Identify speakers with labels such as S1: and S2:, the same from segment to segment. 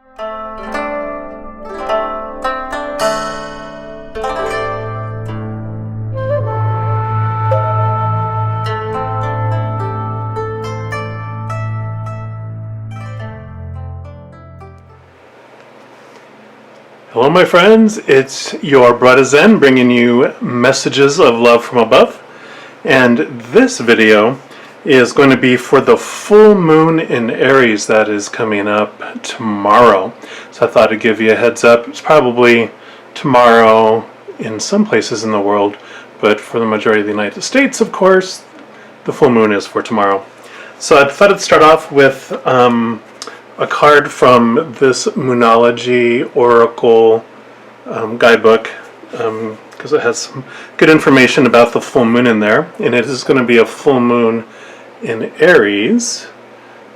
S1: Hello my friends, it's your brother Zen bringing you messages of love from above, and this video is going to be for the full moon in Aries that is coming up tomorrow. So I thought I'd give you a heads up. It's probably tomorrow in some places in the world, but for the majority of the United States, of course, the full moon is for tomorrow. So I thought I'd start off with a card from this Moonology Oracle guidebook, because it has some good information about the full moon in there, and it is going to be a full moon in Aries.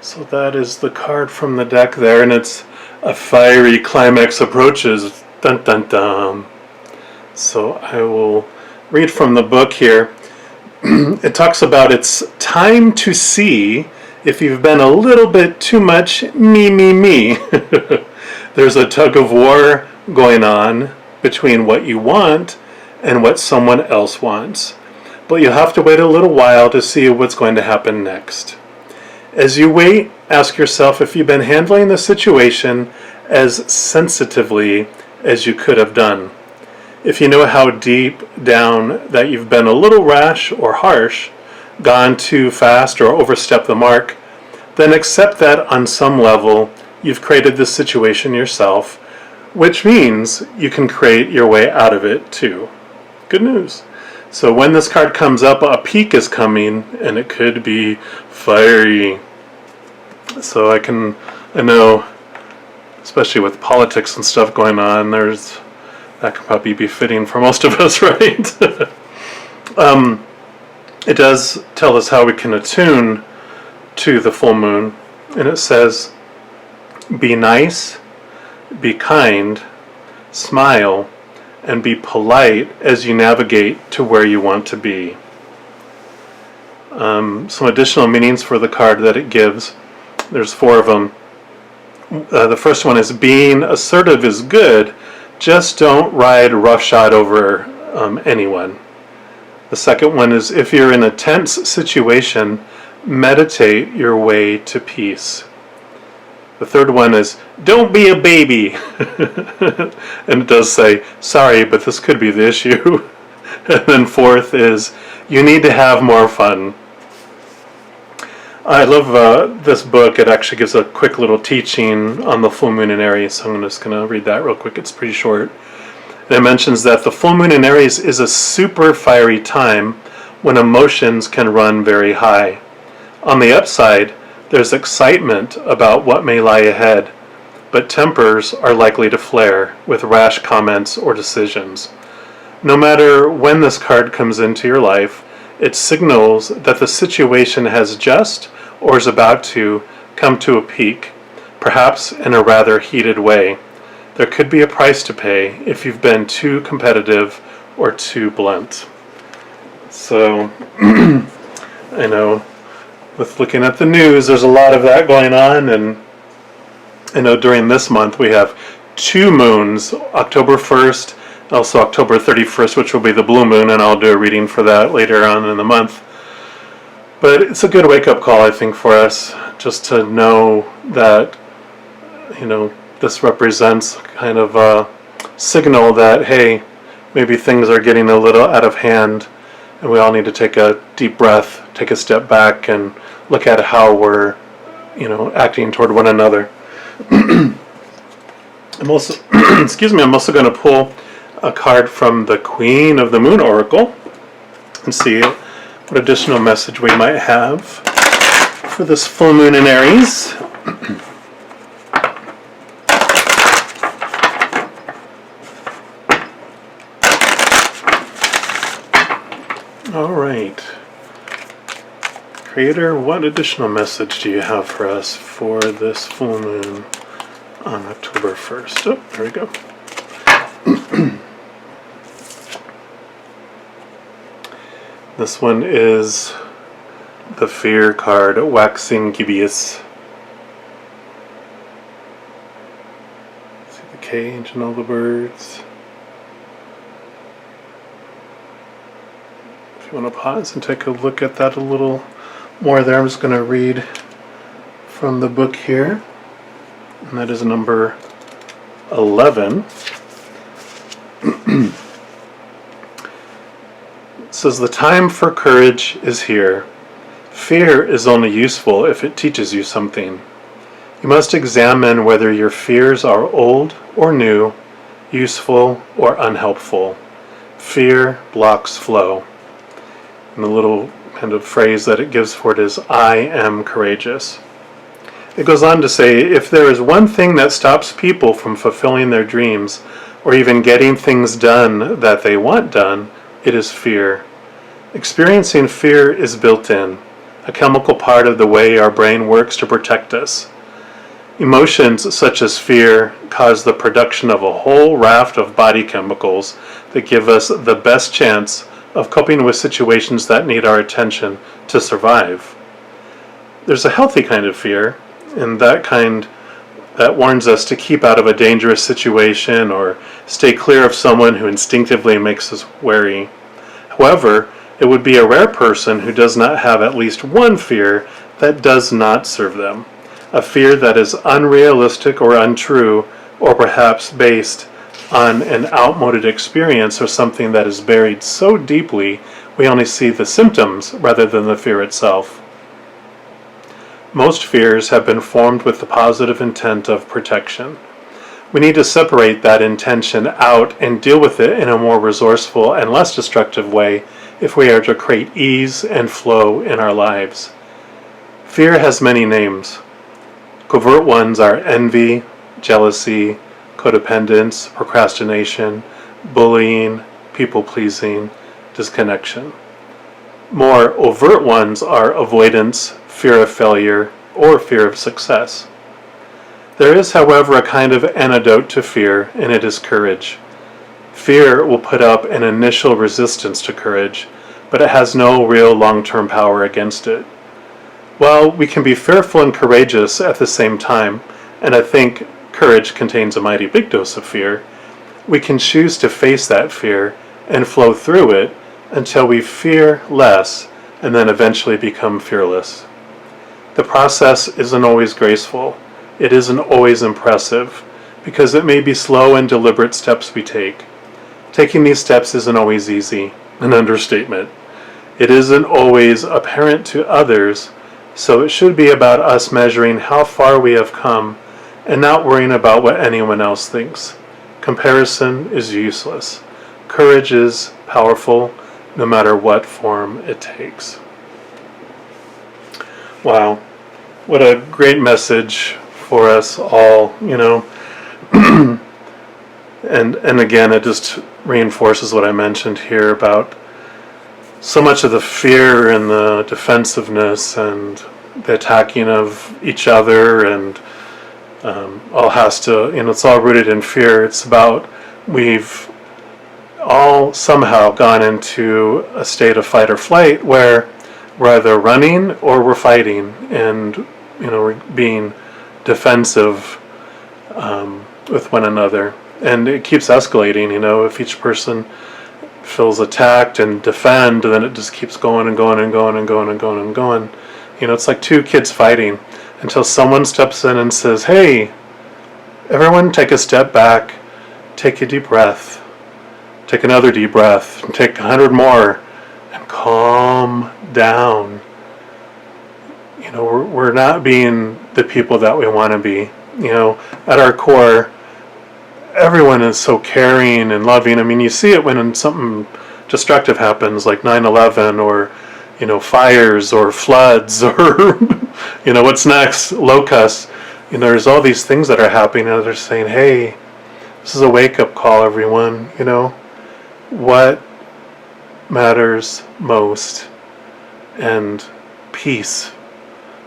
S1: So that is the card from the deck there, and it's a fiery climax approaches. Dun dun dun. So I will read from the book here. It talks about it's time to see if you've been a little bit too much me. There's a tug of war going on between what you want and what someone else wants. But you'll have to wait a little while to see what's going to happen next. As you wait, ask yourself if you've been handling the situation as sensitively as you could have done. If you know how deep down that you've been a little rash or harsh, gone too fast or overstepped the mark, then accept that on some level you've created this situation yourself, which means you can create your way out of it too. Good news. So when this card comes up, a peak is coming, and it could be fiery. So I know, especially with politics and stuff going on, that could probably be fitting for most of us, right? It does tell us how we can attune to the full moon, and it says, be nice, be kind, smile, and be polite as you navigate to where you want to be. Some additional meanings for the card that it gives. There's 4 of them. The first one is being assertive is good, just don't ride roughshod over anyone. The second one is if you're in a tense situation, meditate your way to peace. The third one is don't be a baby. And it does say, sorry, but this could be the issue. And then fourth is you need to have more fun. I love this book. It actually gives a quick little teaching on the full moon in Aries, so I'm just going to read that real quick. It's pretty short. And it mentions that the full moon in Aries is a super fiery time when emotions can run very high. On the upside, there's excitement about what may lie ahead, but tempers are likely to flare with rash comments or decisions. No matter when this card comes into your life, it signals that the situation has just or is about to come to a peak, perhaps in a rather heated way. There could be a price to pay if you've been too competitive or too blunt. So, I know with looking at the news, there's a lot of that going on, and I know during this month we have 2 moons, October 1st, also October 31st, which will be the blue moon, and I'll do a reading for that later on in the month. But it's a good wake-up call, I think, for us, just to know that, this represents kind of a signal that, hey, maybe things are getting a little out of hand, and we all need to take a deep breath, take a step back, and look at how we're, acting toward one another. I'm also, I'm also going to pull a card from the Queen of the Moon Oracle and see what additional message we might have for this full moon in Aries. All right. Creator, what additional message do you have for us for this full moon on October 1st? Oh, there we go. This one is the Fear card, Waxing Gibeus. cage and all the birds. If you want to pause and take a look at that a little more there, I'm just going to read from the book here, and that is number 11. It says, "The time for courage is here. Fear is only useful if it teaches you something. You must examine whether your fears are old or new, useful or unhelpful. Fear blocks flow." And the little kind of phrase that it gives for it is, "I am courageous." It goes on to say, if there is one thing that stops people from fulfilling their dreams or even getting things done that they want done, it is fear. Experiencing fear is built in, a chemical part of the way our brain works to protect us. Emotions such as fear cause the production of a whole raft of body chemicals that give us the best chance of coping with situations that need our attention to survive. There's a healthy kind of fear, and that kind that warns us to keep out of a dangerous situation or stay clear of someone who instinctively makes us wary. However, it would be a rare person who does not have at least one fear that does not serve them. A fear that is unrealistic or untrue, or perhaps based on an outmoded experience or something that is buried so deeply we only see the symptoms rather than the fear itself. Most fears have been formed with the positive intent of protection. We need to separate that intention out and deal with it in a more resourceful and less destructive way if we are to create ease and flow in our lives. Fear has many names. Covert ones are envy, jealousy, codependence, procrastination, bullying, people-pleasing, disconnection. More overt ones are avoidance, fear of failure, or fear of success. There is, however, a kind of antidote to fear, and it is courage. Fear will put up an initial resistance to courage, but it has no real long-term power against it. While we can be fearful and courageous at the same time, and I think courage contains a mighty big dose of fear, we can choose to face that fear and flow through it until we fear less and then eventually become fearless. The process isn't always graceful. It isn't always impressive, because it may be slow and deliberate steps we take. Taking these steps isn't always easy, an understatement. It isn't always apparent to others, so it should be about us measuring how far we have come and not worrying about what anyone else thinks. Comparison is useless. Courage is powerful, no matter what form it takes. Wow, what a great message for us all, you know. and again, it just reinforces what I mentioned here about so much of the fear and the defensiveness and the attacking of each other and all has to, you know, it's all rooted in fear. It's about we've all somehow gone into a state of fight or flight where we're either running or we're fighting, and you know, we're being defensive with one another, and it keeps escalating. You know, if each person feels attacked and defend, then it just keeps going and going and going and going and going and going. You know, it's like two kids fighting until someone steps in and says, "Hey, everyone, take a step back, take a deep breath, take another deep breath, and take 100 more, and calm down." You know, we're not being the people that we want to be. You know, at our core, everyone is so caring and loving. I mean, you see it when something destructive happens, like 9/11, or, you know, fires or floods, or, you know, what's next, locusts. You know, there's all these things that are happening, and they're saying, "Hey, this is a wake-up call, everyone." You know, what matters most? And peace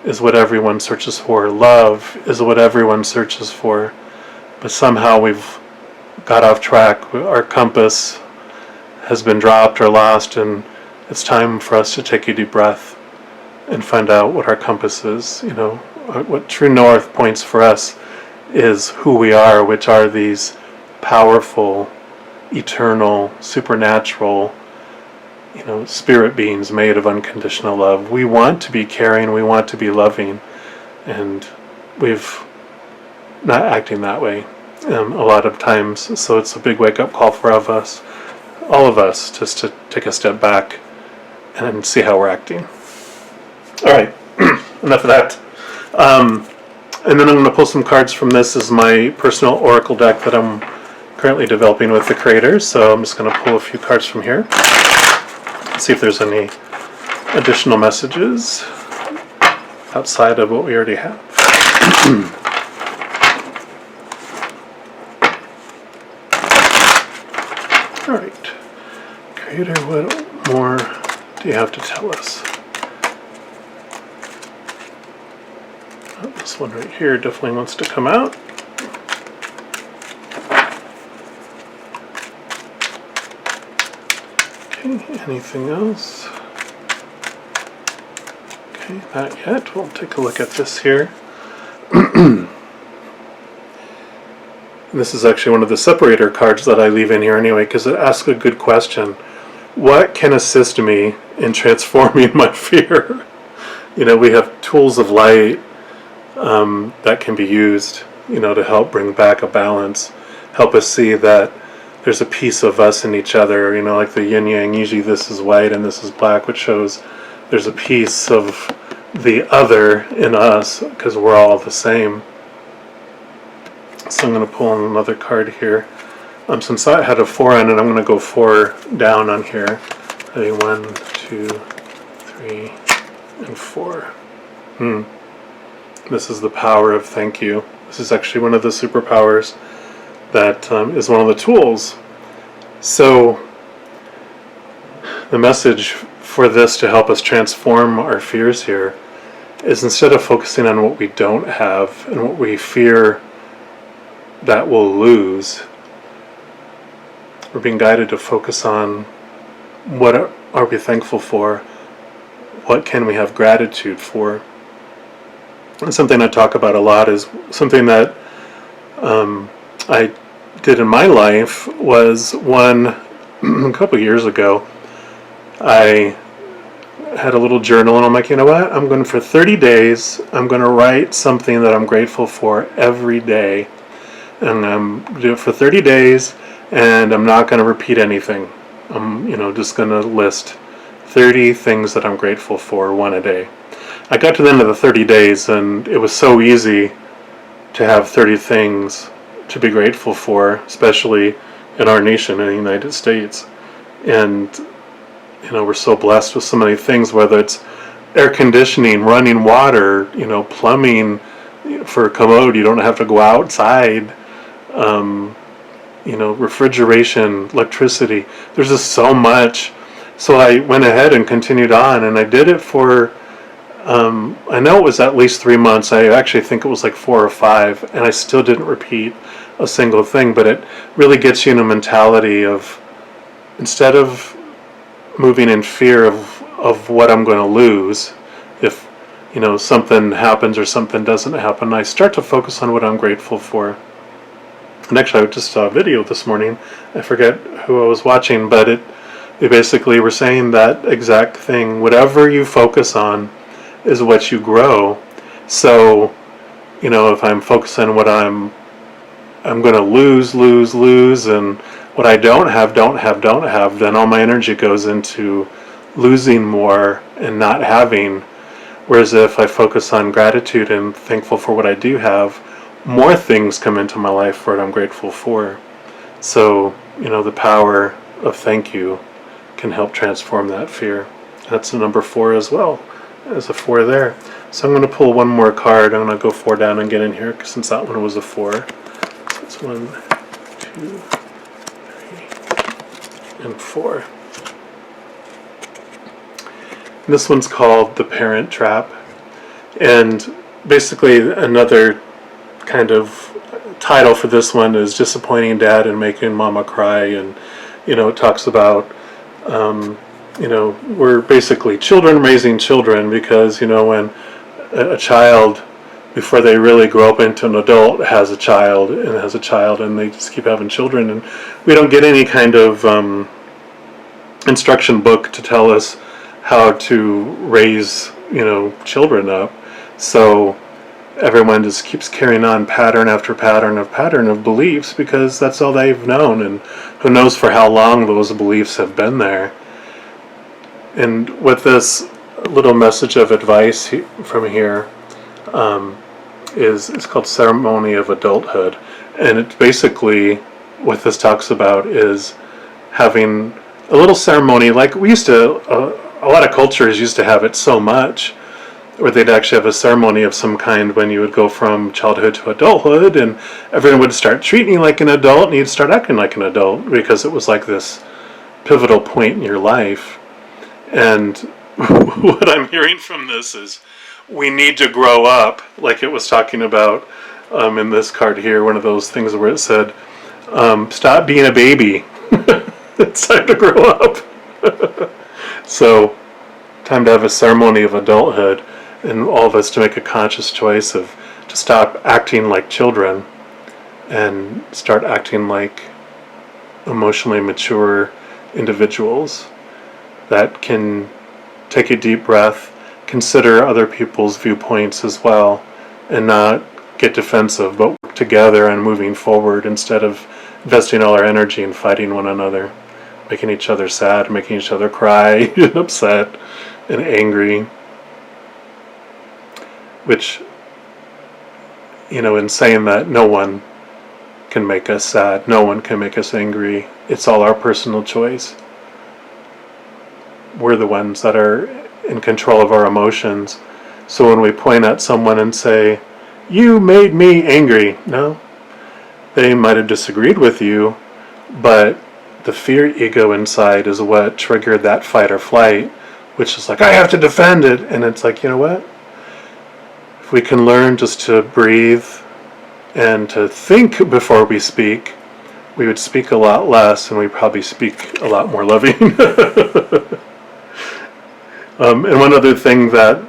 S1: is what everyone searches for. Love is what everyone searches for. But somehow we've got off track. Our compass has been dropped or lost, and it's time for us to take a deep breath and find out what our compass is. You know, what true north points for us is who we are, which are these powerful, eternal, supernatural, spirit beings made of unconditional love. We want to be caring, we want to be loving, and we've not acting that way a lot of times. So it's a big wake-up call for all of us, just to take a step back and see how we're acting. All right, enough of that. And then I'm going to pull some cards from this. This is my personal oracle deck that I'm currently developing with the creators. So I'm just going to pull a few cards from here. See if there's any additional messages outside of what we already have. All right, Creator, what more do you have to tell us? Oh, this one right here definitely wants to come out. Okay, anything else? Okay, not yet. We'll take a look at this here. This is actually one of the separator cards that I leave in here anyway, because it asks a good question. What can assist me in transforming my fear? We have tools of light that can be used, to help bring back a balance, help us see that there's a piece of us in each other, like the yin yang. Usually this is white and this is black, which shows there's a piece of the other in us, because we're all the same. So I'm going to pull another card here. Since I had a 4 on it, I'm going to go 4 down on here. Ready? 1, 2, 3, and 4. This is the power of thank you. This is actually one of the superpowers that is one of the tools. So the message for this to help us transform our fears here is, instead of focusing on what we don't have and what we fear that we'll lose, we're being guided to focus on what are we thankful for, what can we have gratitude for. And something I talk about a lot is something that I did in my life was a couple years ago. I had a little journal, and I'm like, what? I'm going for 30 days, I'm going to write something that I'm grateful for every day. And I'm going to do it for 30 days, and I'm not going to repeat anything. I'm, just going to list 30 things that I'm grateful for, one a day. I got to the end of the 30 days, and it was so easy to have 30 things to be grateful for, especially in our nation, in the United States. And, we're so blessed with so many things, whether it's air conditioning, running water, plumbing for a commode. You don't have to go outside. Refrigeration, electricity. There's just so much. So I went ahead and continued on, and I did it for, I know it was at least 3 months. I actually think it was like 4 or 5, and I still didn't repeat a single thing. But it really gets you in a mentality of, instead of moving in fear of what I'm going to lose, if something happens or something doesn't happen, I start to focus on what I'm grateful for. And actually, I just saw a video this morning. I forget who I was watching, but they basically were saying that exact thing. Whatever you focus on is what you grow. So, if I'm focusing on what I'm going to lose, and what I don't have, then all my energy goes into losing more and not having. Whereas if I focus on gratitude and thankful for what I do have, more things come into my life for what I'm grateful for. So, the power of thank you can help transform that fear. That's a number 4 as well. There's a 4 there. So I'm going to pull one more card. I'm going to go 4 down and get in here, since that one was a 4. So it's 1, 2, 3, and 4. And this one's called The Parent Trap. And basically another kind of title for this one is Disappointing Dad and Making Mama Cry. And, it talks about, we're basically children raising children, because, when a child before they really grow up into an adult, has a child, and they just keep having children. And we don't get any kind of instruction book to tell us how to raise, children up. So everyone just keeps carrying on pattern after pattern of beliefs, because that's all they've known, and who knows for how long those beliefs have been there. And with this little message of advice from here, it's called Ceremony of Adulthood, and it basically, what this talks about is having a little ceremony, like we used to, a lot of cultures used to have it so much, where they'd actually have a ceremony of some kind when you would go from childhood to adulthood, and everyone would start treating you like an adult, and you'd start acting like an adult, because it was like this pivotal point in your life. And what I'm hearing from this is we need to grow up, like it was talking about in this card here, one of those things where it said, stop being a baby. It's time to grow up. So, time to have a ceremony of adulthood, and all of us to make a conscious choice to stop acting like children and start acting like emotionally mature individuals that can take a deep breath, consider other people's viewpoints as well, and not get defensive, but work together on moving forward instead of investing all our energy in fighting one another, making each other sad, making each other cry and upset and angry. Which, in saying that, no one can make us sad, no one can make us angry. It's all our personal choice. We're the ones that are in control of our emotions. So when we point at someone and say, you made me angry, no, they might have disagreed with you, but the fear ego inside is what triggered that fight or flight, which is like, I have to defend it. And it's like, you know what? If we can learn just to breathe and to think before we speak, we would speak a lot less, and we probably speak a lot more loving. And one other thing that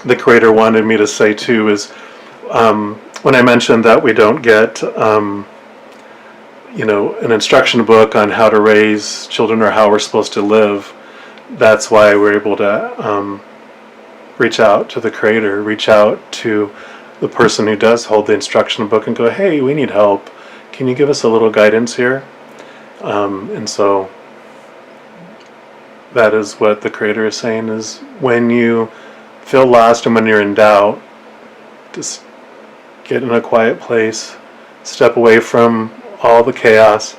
S1: the Creator wanted me to say too is, when I mentioned that we don't get, an instruction book on how to raise children or how we're supposed to live, that's why we're able to reach out to the Creator, reach out to the person who does hold the instruction book and go, hey, we need help. Can you give us a little guidance here? And so that is what the Creator is saying, is when you feel lost and when you're in doubt, just get in a quiet place, step away from all the chaos,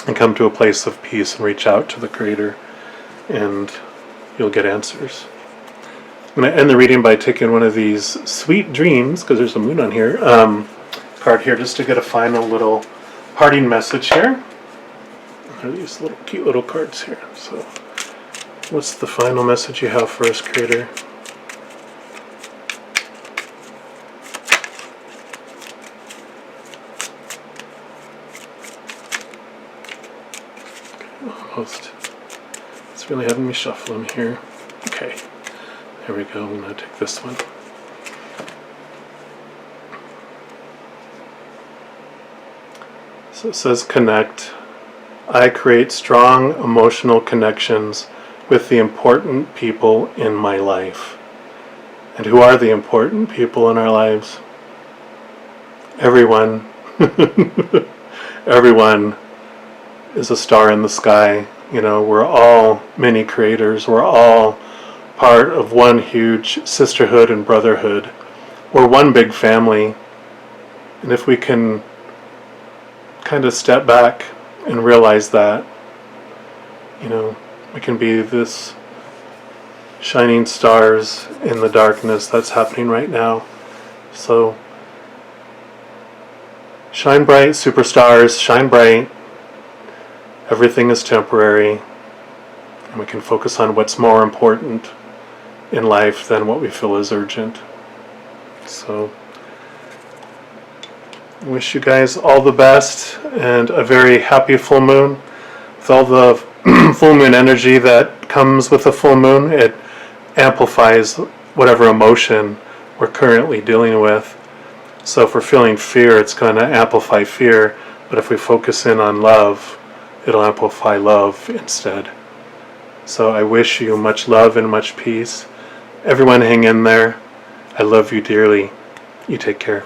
S1: and come to a place of peace and reach out to the Creator, and you'll get answers. I'm going to end the reading by taking one of these sweet dreams, because there's a moon on here, card here, just to get a final little parting message here. There are these little cute little cards here. So, what's the final message you have for us, Creator? Almost. It's really having me shuffle them here. Okay. There we go. I'm going to take this one. So it says, connect. I create strong emotional connections with the important people in my life. And who are the important people in our lives? Everyone. Everyone is a star in the sky. We're all mini creators. We're all part of one huge sisterhood and brotherhood. We're one big family. And if we can kind of step back and realize that, we can be this shining stars in the darkness that's happening right now. So, shine bright, superstars, shine bright. Everything is temporary, and we can focus on what's more important in life than what we feel is urgent. So, I wish you guys all the best and a very happy full moon. With all the full moon energy that comes with a full moon, it amplifies whatever emotion we're currently dealing with. So if we're feeling fear, it's going to amplify fear, but if we focus in on love, it'll amplify love instead. So I wish you much love and much peace. Everyone hang in there. I love you dearly. You take care.